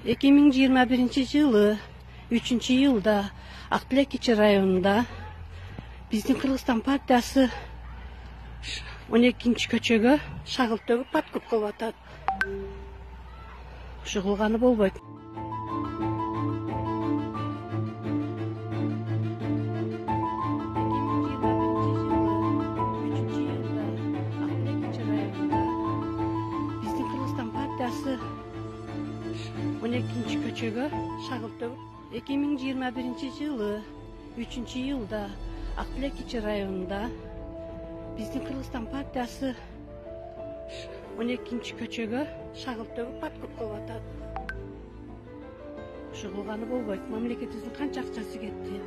2021 жылы 3-йылда Актилек районунда биздин Кыргызстан партиясы 12 көчөгө шагыл төгүп подкуп кылып атат. Ушу кылганы болбойт. Биздин Кыргызстан партиясы 12 көчөгө шагыл төгүп 2021 жылы 3-йылда Актилек районунда биздин Кыргызстан партиясы 12 көчөгө шагыл төгүп подкуп кылып атат. Ушу кылганы болбойт. Мамлекетибиздин канча акчасы кетти.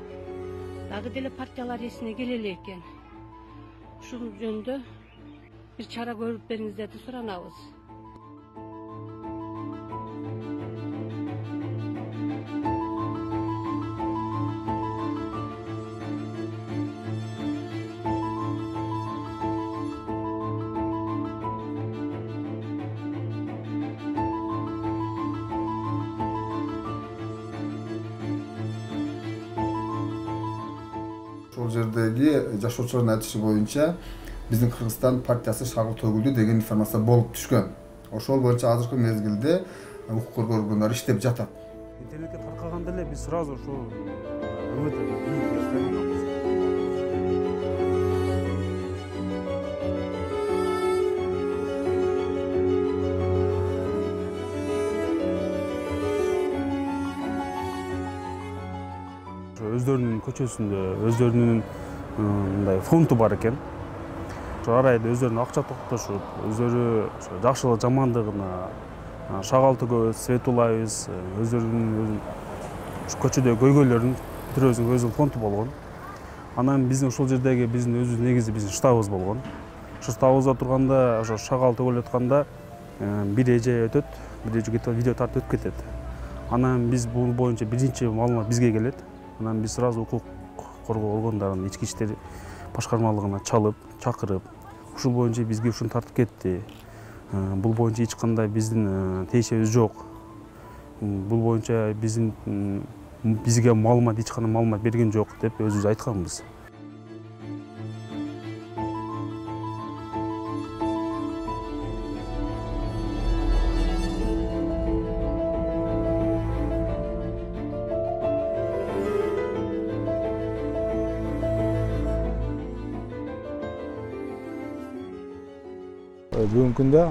Дагы деле партиялар эсине келе эле экен. Ушул жөнүндө бир чара көрүп бериңиздерди суранабыз. Ошол жердеги жашоочулардын айтышы боюнча биздин Кыргызстан партиясы шагыл төгүлдү деген информация болуп түшкөн. Ошол боюнча азыркы мезгилде укук коргоо органдары иштеп жатат. Интернетке таркаганда эле биз сразу ушул өздөрүнүн көчөсүндө өздөрүнүн мындай фонду бар экен. Ошо арайда өздөрүнүн акча токтошуп, өздөрү жакшылык жамандыгына шагал төгөбүз, свет улайбыз, өздөрүнүн көчөдө көйгөйлөрүн бүтүрөбүздүн өзүнүн фонду болгон. Анан биздин ушул жердеги биздин өзүбүздүн негизи биздин штабыбыз болгон. Ошо штабыбызда турганда, ошо шагал төгүлүп атканда бир эже өтөт, бир эже кетип видео тартып өтүп кетет. Анан биз бул боюнча биринчи маалымат бизге келет. Анан биз сразу укук коргоо органдарынын ички иштер башкармалыгына чакырып, ушул боюнча бизге ушуну тартып кетти. Бул боюнча эч кандай биздин тиешебиз жок. Бул боюнча бизге маалымат, эч кандай маалымат берген жок деп өзүбүз айтканбыз. Бүгүнкү күндө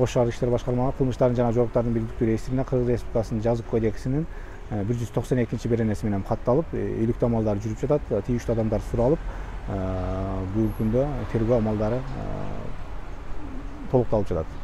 Ош шаардык иштер башкармалыгы кылмыштардын жана жооптардын бирдиктүү реестрине Кыргыз Республикасынын жазык кодексинин 192 беренеси менен катталып, иликтөө амалдары жүрүп жатат. Тийиштүү адамдар суралып, бүгүнкү күндө тергөө амалдары толукталып жатат.